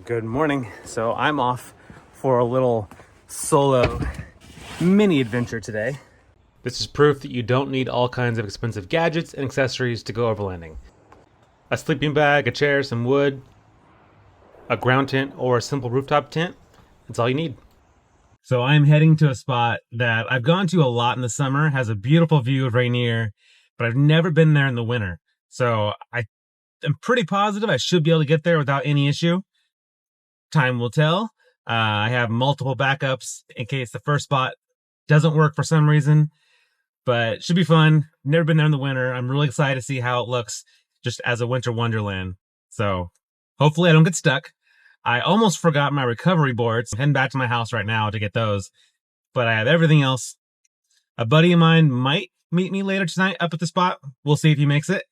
Good morning. So I'm off for a little solo mini adventure today. This is proof that you don't need all kinds of expensive gadgets and accessories to go overlanding. A sleeping bag, a chair, some wood, a ground tent, or a simple rooftop tent, that's all you need. So I'm heading to a spot that I've gone to a lot in the summer, has a beautiful view of Rainier, but I've never been there in the winter. So I'm pretty positive I should be able to get there without any issue. Time will tell. I have multiple backups in case the first spot doesn't work for some reason, but it should be fun. Never been there in the winter. I'm really excited to see how it looks just as a winter wonderland. So hopefully I don't get stuck. I almost forgot my recovery boards. I'm heading back to my house right now to get those, but I have everything else. A buddy of mine might meet me later tonight up at the spot. We'll see if he makes it.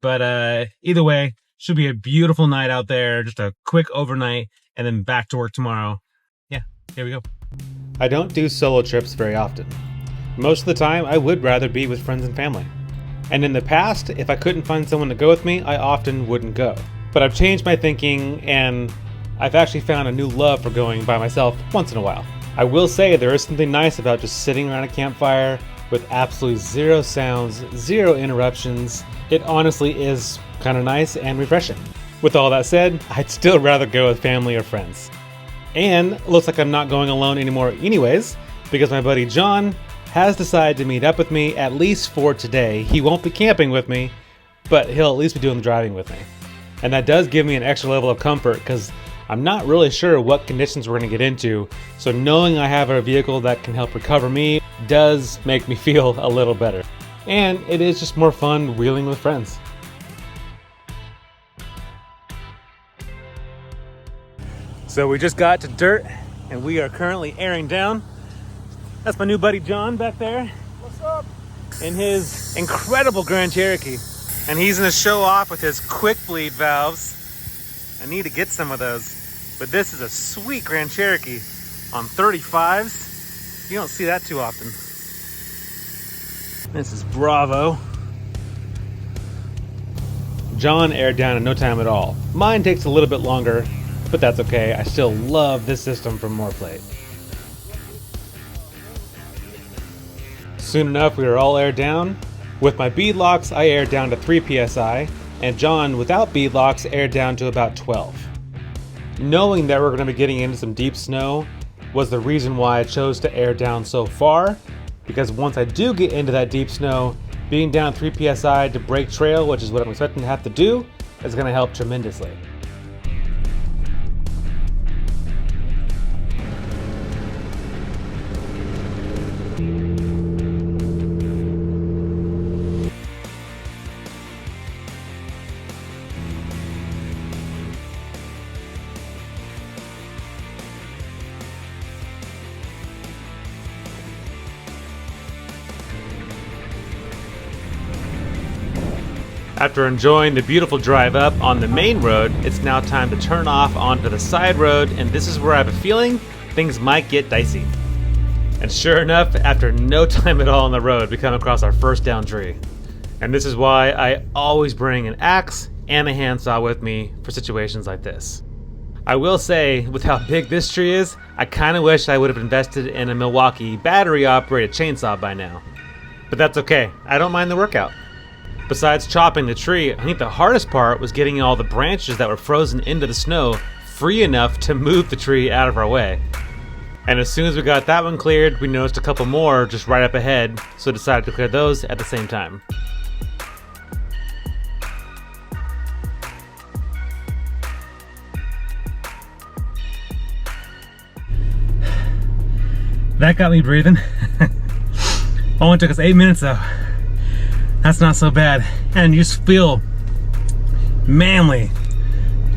But either way, should be a beautiful night out there. Just a quick overnight and then back to work tomorrow. Yeah, here we go. I don't do solo trips very often. Most of the time, I would rather be with friends and family. And in the past, if I couldn't find someone to go with me, I often wouldn't go. But I've changed my thinking, and I've actually found a new love for going by myself once in a while. I will say there is something nice about just sitting around a campfire with absolutely zero sounds, zero interruptions. It honestly is kind of nice and refreshing. With all that said, I'd still rather go with family or friends. And it looks like I'm not going alone anymore anyways, because my buddy John has decided to meet up with me at least for today. He won't be camping with me, but he'll at least be doing the driving with me. And that does give me an extra level of comfort because I'm not really sure what conditions we're going to get into, so knowing I have a vehicle that can help recover me does make me feel a little better. And it is just more fun wheeling with friends. So we just got to dirt and we are currently airing down. That's my new buddy John back there. What's up? In his incredible Grand Cherokee. And he's gonna show off with his quick bleed valves. I need to get some of those. But this is a sweet Grand Cherokee on 35s. You don't see that too often. This is Bravo. John aired down in no time at all. Mine takes a little bit longer, but that's okay. I still love this system from Moorplate. Soon enough, we were all aired down. With my bead locks, I aired down to 3 psi, and John, without bead locks, aired down to about 12. Knowing that we're going to be getting into some deep snow was the reason why I chose to air down so far, because once I do get into that deep snow, being down 3 psi to break trail, which is what I'm expecting to have to do, is going to help tremendously. After enjoying the beautiful drive up on the main road, it's now time to turn off onto the side road, and this is where I have a feeling things might get dicey. And sure enough, after no time at all on the road, we come across our first down tree. And this is why I always bring an axe and a handsaw with me for situations like this. I will say, with how big this tree is, I kind of wish I would have invested in a Milwaukee battery-operated chainsaw by now. But that's okay, I don't mind the workout. Besides chopping the tree, I think the hardest part was getting all the branches that were frozen into the snow free enough to move the tree out of our way. And as soon as we got that one cleared, we noticed a couple more just right up ahead, so decided to clear those at the same time. That got me breathing. Only took us 8 minutes though. That's not so bad. And you just feel manly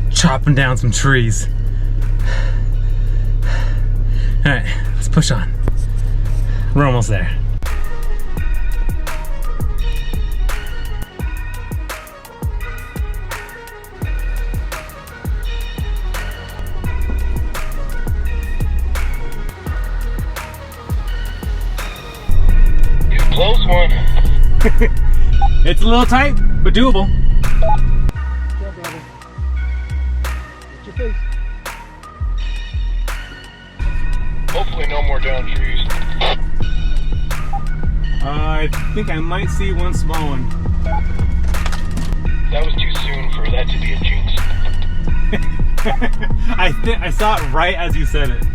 chopping down some trees. All right, let's push on. We're almost there. Close one. It's a little tight, but doable. What's your face? Hopefully no more down trees. I think I might see one small one. That was too soon for that to be a jinx. I saw it right as you said it.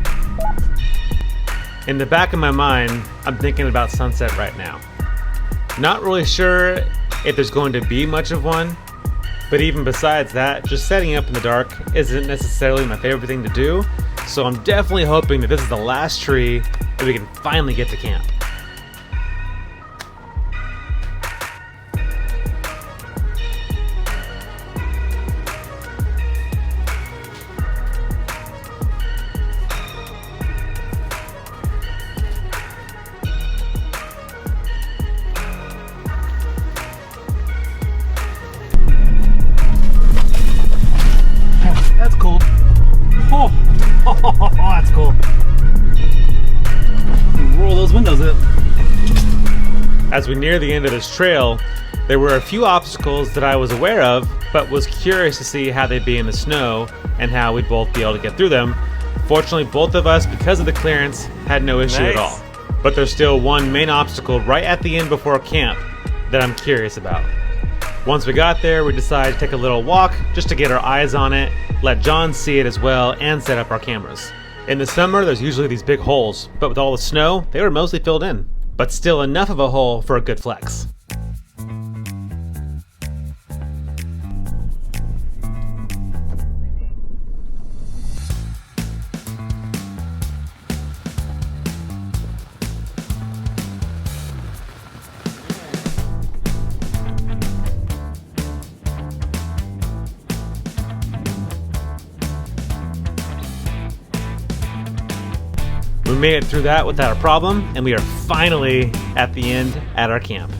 In the back of my mind, I'm thinking about sunset right now. Not really sure if there's going to be much of one, but even besides that, just setting up in the dark isn't necessarily my favorite thing to do, so I'm definitely hoping that this is the last tree and we can finally get to camp. That's cool. Oh, that's cool. Roll those windows up. As we near the end of this trail, there were a few obstacles that I was aware of, but was curious to see how they'd be in the snow and how we'd both be able to get through them. Fortunately, both of us, because of the clearance, had no issue at all. But there's still one main obstacle right at the end before camp that I'm curious about. Once we got there, we decided to take a little walk just to get our eyes on it, let John see it as well, and set up our cameras. In the summer, there's usually these big holes, but with all the snow, they were mostly filled in. But still enough of a hole for a good flex. We made it through that without a problem, and we are finally at the end at our camp.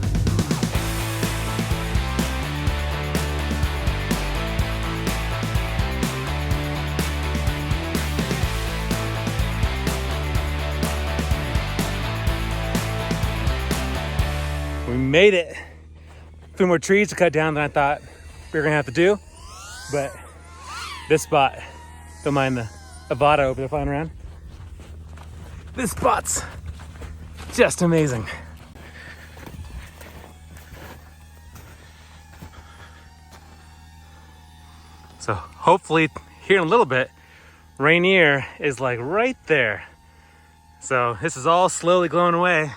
We made it. A few more trees to cut down than I thought we were gonna have to do, but this spot, don't mind the Avada over there flying around. This spot's just amazing. So hopefully here in a little bit, Rainier is like right there. So this is all slowly glowing away.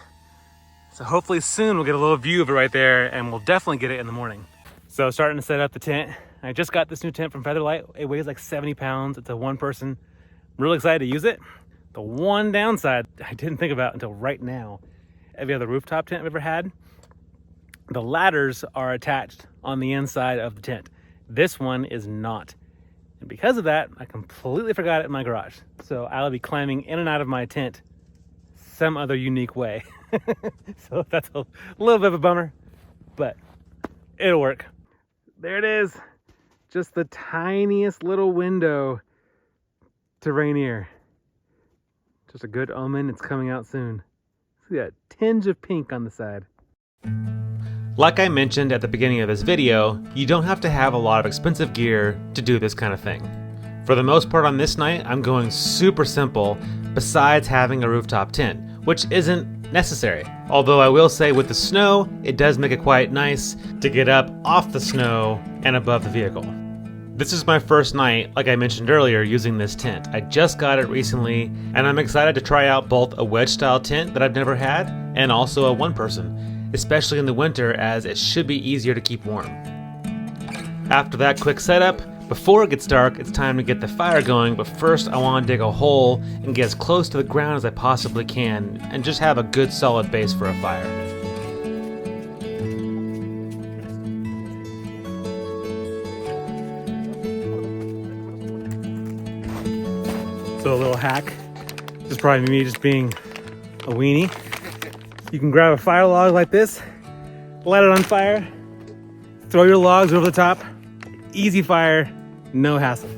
So hopefully soon we'll get a little view of it right there, and we'll definitely get it in the morning. So starting to set up the tent. I just got this new tent from Featherlight. It weighs like 70 pounds. It's a one person. I'm really excited to use it. The one downside I didn't think about until right now, every other rooftop tent I've ever had, the ladders are attached on the inside of the tent. This one is not. And because of that, I completely forgot it in my garage. So I'll be climbing in and out of my tent some other unique way. So that's a little bit of a bummer, but it'll work. There it is. Just the tiniest little window to Rainier. Just a good omen, it's coming out soon. See that tinge of pink on the side. Like I mentioned at the beginning of this video, you don't have to have a lot of expensive gear to do this kind of thing. For the most part on this night, I'm going super simple, besides having a rooftop tent, which isn't necessary. Although I will say with the snow, it does make it quite nice to get up off the snow and above the vehicle. This is my first night, like I mentioned earlier, using this tent. I just got it recently, and I'm excited to try out both a wedge style tent that I've never had, and also a one person, especially in the winter as it should be easier to keep warm. After that quick setup, before it gets dark, it's time to get the fire going, but first I want to dig a hole and get as close to the ground as I possibly can, and just have a good solid base for a fire. So a little hack, this is probably me just being a weenie. You can grab a fire log like this, light it on fire, throw your logs over the top, easy fire, no hassle.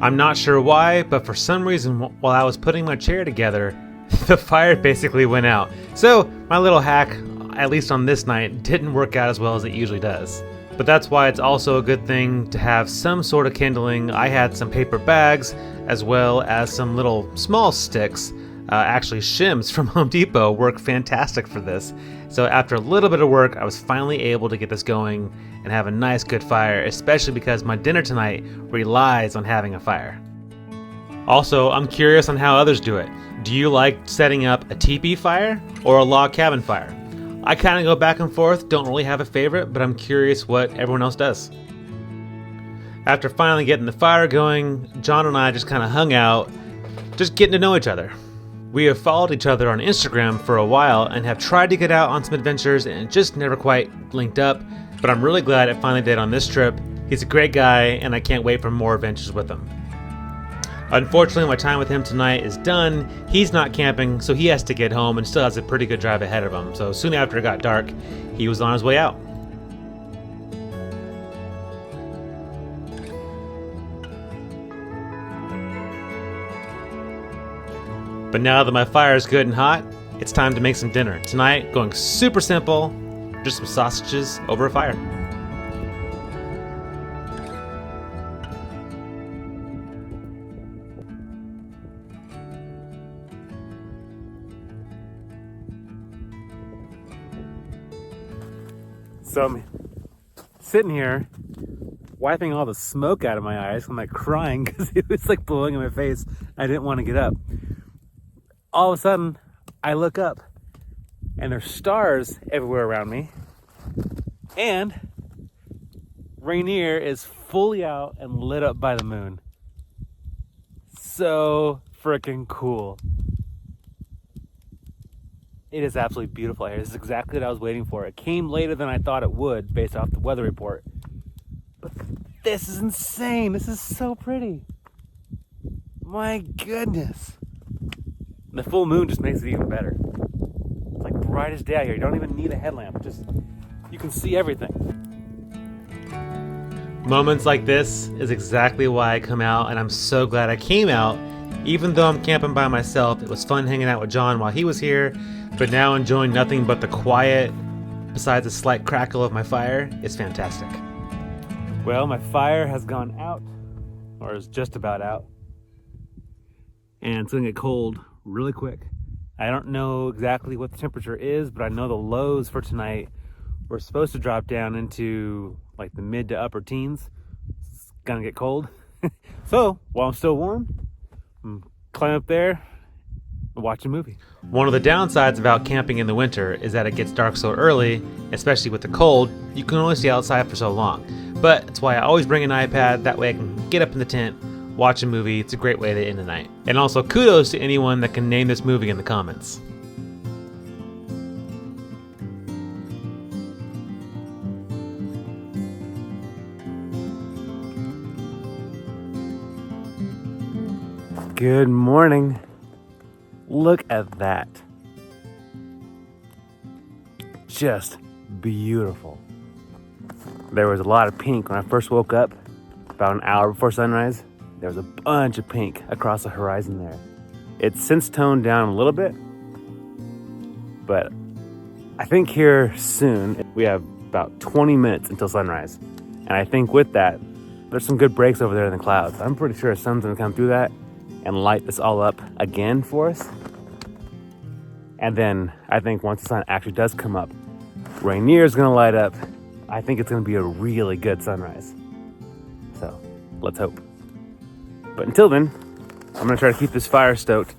I'm not sure why, but for some reason while I was putting my chair together, the fire basically went out. So my little hack, at least on this night, didn't work out as well as it usually does. But that's why it's also a good thing to have some sort of kindling. I had some paper bags as well as some little small sticks. Actually, shims from Home Depot work fantastic for this. So after a little bit of work, I was finally able to get this going and have a nice good fire, especially because my dinner tonight relies on having a fire. Also, I'm curious on how others do it. Do you like setting up a teepee fire or a log cabin fire? I kind of go back and forth, don't really have a favorite, but I'm curious what everyone else does. After finally getting the fire going, John and I just kind of hung out, just getting to know each other. We have followed each other on Instagram for a while and have tried to get out on some adventures and just never quite linked up, but I'm really glad it finally did on this trip. He's a great guy and I can't wait for more adventures with him. Unfortunately, my time with him tonight is done. He's not camping, so he has to get home and still has a pretty good drive ahead of him. So soon after it got dark, he was on his way out. But now that my fire is good and hot, it's time to make some dinner. Tonight, going super simple, just some sausages over a fire. So I'm sitting here, wiping all the smoke out of my eyes. I'm like crying because it was like blowing in my face. I didn't want to get up. All of a sudden, I look up and there's stars everywhere around me. And Rainier is fully out and lit up by the moon. So freaking cool. It is absolutely beautiful here. This is exactly what I was waiting for. It came later than I thought it would based off the weather report. But this is insane. This is so pretty. My goodness. The full moon just makes it even better. It's like bright as day out here. You don't even need a headlamp. Just, you can see everything. Moments like this is exactly why I come out, and I'm so glad I came out. Even though I'm camping by myself, it was fun hanging out with John while he was here, but now enjoying nothing but the quiet, besides a slight crackle of my fire, is fantastic. Well, my fire has gone out, or is just about out, and it's gonna get cold really quick. I don't know exactly what the temperature is, but I know the lows for tonight were supposed to drop down into like the mid to upper teens. It's gonna get cold. So while I'm still warm, I'm climb up there and watch a movie. One of the downsides about camping in the winter is that it gets dark so early, especially with the cold. You can only stay outside for so long. But it's why I always bring an iPad, that way I can get up in the tent, watch a movie. It's a great way to end the night. And also kudos to anyone that can name this movie in the comments. Good morning. Look at that. Just beautiful. There was a lot of pink when I first woke up, about an hour before sunrise. There was a bunch of pink across the horizon there. It's since toned down a little bit, but I think here soon, we have about 20 minutes until sunrise. And I think with that, there's some good breaks over there in the clouds. I'm pretty sure the sun's gonna come through that and light this all up again for us. And then I think once the sun actually does come up, Rainier is gonna light up. I think it's gonna be a really good sunrise. So let's hope. But until then, I'm gonna try to keep this fire stoked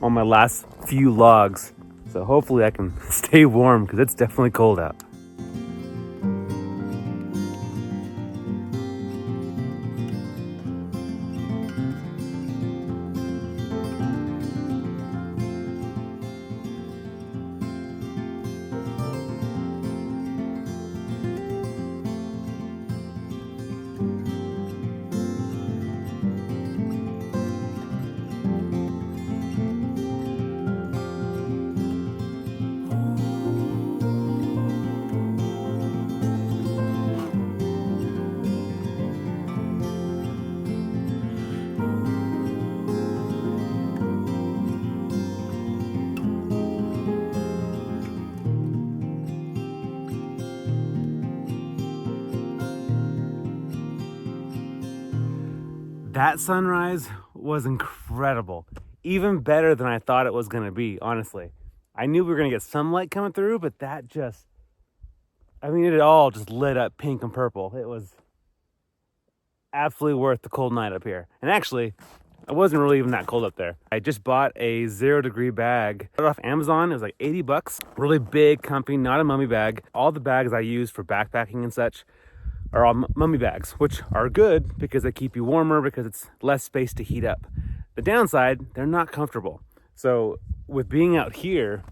on my last few logs. So hopefully I can stay warm because it's definitely cold out. That sunrise was incredible. Even better than I thought it was going to be, honestly. I knew we were going to get sunlight coming through, but that just, I mean, it all just lit up pink and purple. It was absolutely worth the cold night up here. And actually, it wasn't really even that cold up there. I just bought a 0-degree bag off Amazon. It was like 80 bucks. Really big, comfy, not a mummy bag. All the bags I use for backpacking and such are all mummy bags, which are good because they keep you warmer because it's less space to heat up. The downside, they're not comfortable. So with being out here,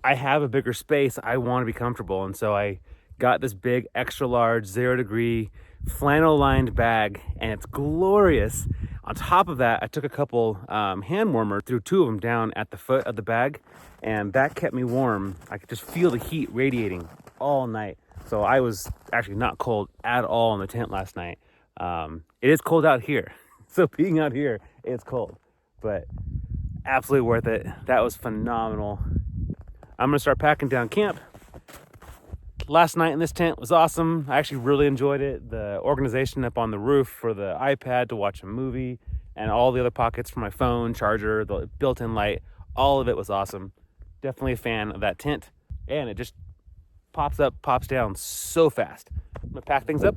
I have a bigger space. I want to be comfortable. And so I got this big, extra large, 0-degree flannel lined bag, and it's glorious. On top of that, I took a couple hand warmers, threw 2 of them down at the foot of the bag, and that kept me warm. I could just feel the heat radiating all night. So I was actually not cold at all in the tent last night. It is cold out here. So being out here, it's cold, but absolutely worth it. That was phenomenal. I'm gonna start packing down camp. Last night in this tent was awesome. I actually really enjoyed it. The organization up on the roof for the iPad to watch a movie, and all the other pockets for my phone, charger, the built-in light, all of it was awesome. Definitely a fan of that tent. And it just pops up, pops down so fast. I'm gonna pack things up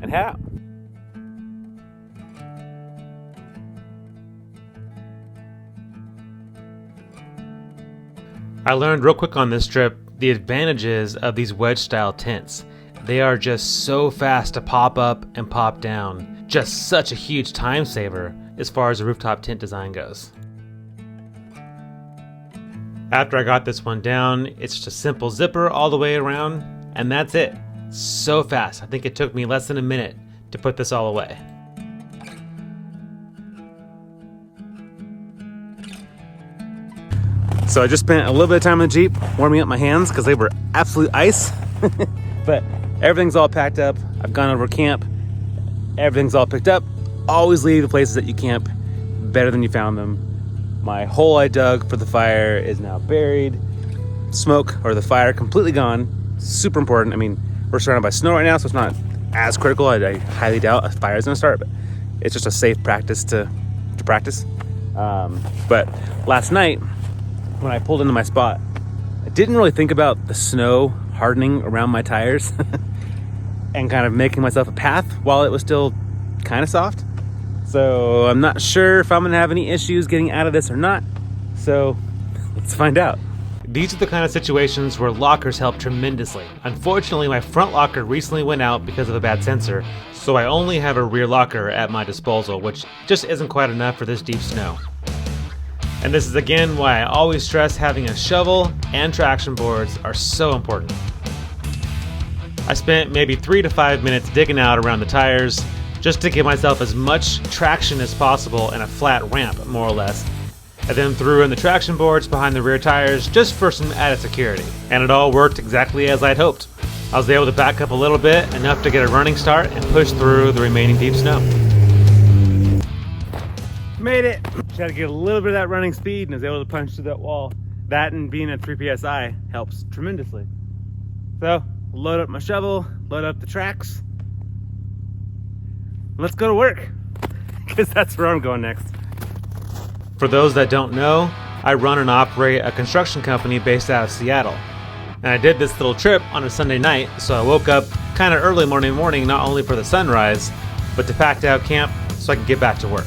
and head out. I learned real quick on this trip the advantages of these wedge style tents. They are just so fast to pop up and pop down. Just such a huge time saver as far as the rooftop tent design goes. After I got this one down, it's just a simple zipper all the way around, and that's it. So fast. I think it took me less than a minute to put this all away. So I just spent a little bit of time in the Jeep warming up my hands because they were absolute ice. But everything's all packed up. I've gone over camp. Everything's all picked up. Always leave the places that you camp better than you found them. My hole I dug for the fire is now buried. Smoke or the fire completely gone. Super important. I mean, we're surrounded by snow right now, so it's not as critical. I highly doubt a fire is going to start, but it's just a safe practice to practice. But last night, when I pulled into my spot, I didn't really think about the snow hardening around my tires and kind of making myself a path while it was still kind of soft. So I'm not sure if I'm gonna have any issues getting out of this or not. So let's find out. These are the kind of situations where lockers help tremendously. Unfortunately, my front locker recently went out because of a bad sensor, so I only have a rear locker at my disposal, which just isn't quite enough for this deep snow. And this is again why I always stress having a shovel and traction boards are so important. I spent maybe 3 to 5 minutes digging out around the tires just to give myself as much traction as possible in a flat ramp, more or less. I then threw in the traction boards behind the rear tires just for some added security. And it all worked exactly as I'd hoped. I was able to back up a little bit, enough to get a running start and push through the remaining deep snow. Made it! Tried to get a little bit of that running speed and was able to punch through that wall. That and being at 3 PSI helps tremendously. So, load up my shovel, load up the tracks. Let's go to work, because that's where I'm going next. For those that don't know, I run and operate a construction company based out of Seattle. And I did this little trip on a Sunday night, so I woke up kind of early morning not only for the sunrise, but to pack out camp so I could get back to work.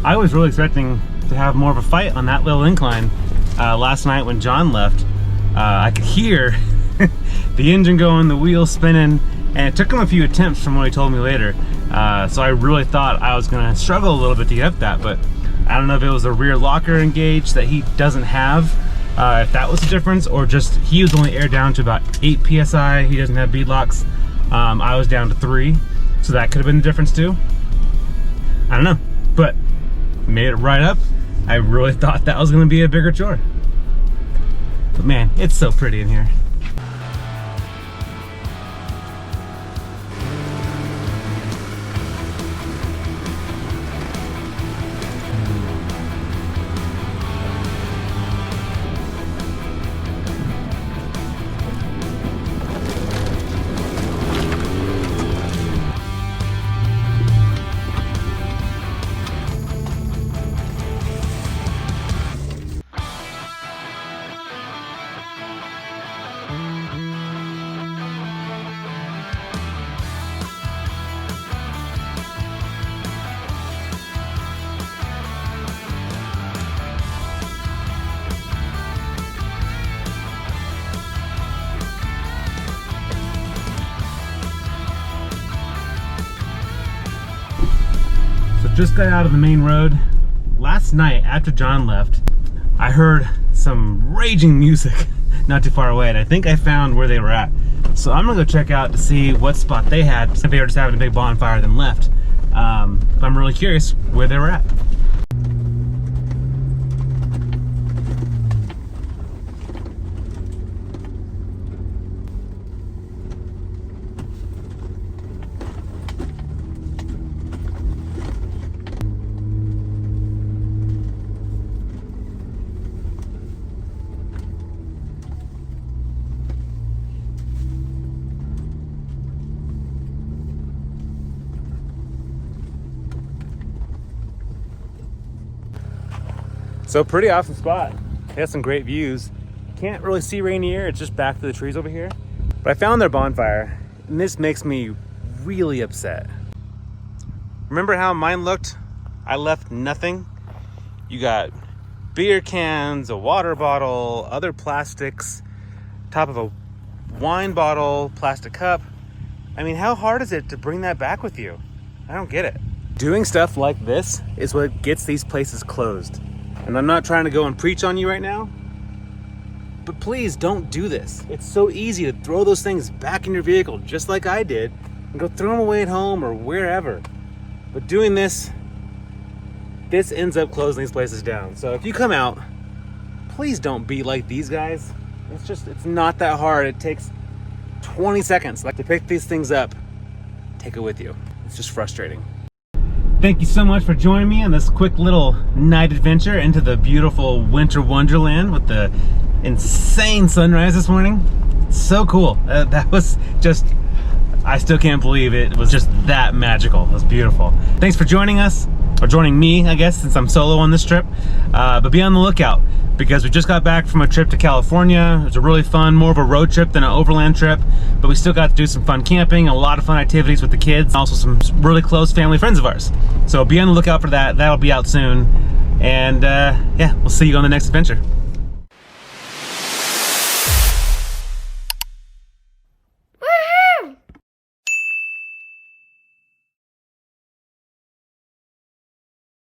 I was really expecting to have more of a fight on that little incline last night when John left. I could hear the engine going, the wheels spinning, and it took him a few attempts from what he told me later. So I really thought I was gonna struggle a little bit to get up that, but I don't know if it was a rear locker engaged that he doesn't have, if that was the difference, or just he was only aired down to about 8 PSI. He doesn't have bead locks. I was down to 3, so that could have been the difference too. I don't know, but made it right up. I really thought that was gonna be a bigger chore. But man, it's so pretty in here. Just got out of the main road. Last night after John left, I heard some raging music not too far away, and I think I found where they were at. So I'm gonna go check out to see what spot they had, if they were just having a big bonfire then left. I'm really curious where they were at. So pretty awesome spot. It has some great views. Can't really see Rainier, it's just back to the trees over here. But I found their bonfire, and this makes me really upset. Remember how mine looked? I left nothing. You got beer cans, a water bottle, other plastics, top of a wine bottle, plastic cup. I mean, how hard is it to bring that back with you? I don't get it. Doing stuff like this is what gets these places closed. And I'm not trying to go and preach on you right now, but please don't do this. It's so easy to throw those things back in your vehicle, just like I did, and go throw them away at home or wherever. But doing this ends up closing these places down. So if you come out, please don't be like these guys. It's not that hard. It takes 20 seconds to pick these things up, take it with you. It's just frustrating. Thank you so much for joining me on this quick little night adventure into the beautiful winter wonderland with the insane sunrise this morning. So cool. That was just, I still can't believe it was just that magical. It was beautiful. Thanks for joining us, or joining me, I guess, since I'm solo on this trip. But be on the lookout, because we just got back from a trip to California. It was a really fun, more of a road trip than an overland trip, but we still got to do some fun camping, a lot of fun activities with the kids, also some really close family friends of ours. So be on the lookout for that. That'll be out soon. And yeah, we'll see you on the next adventure.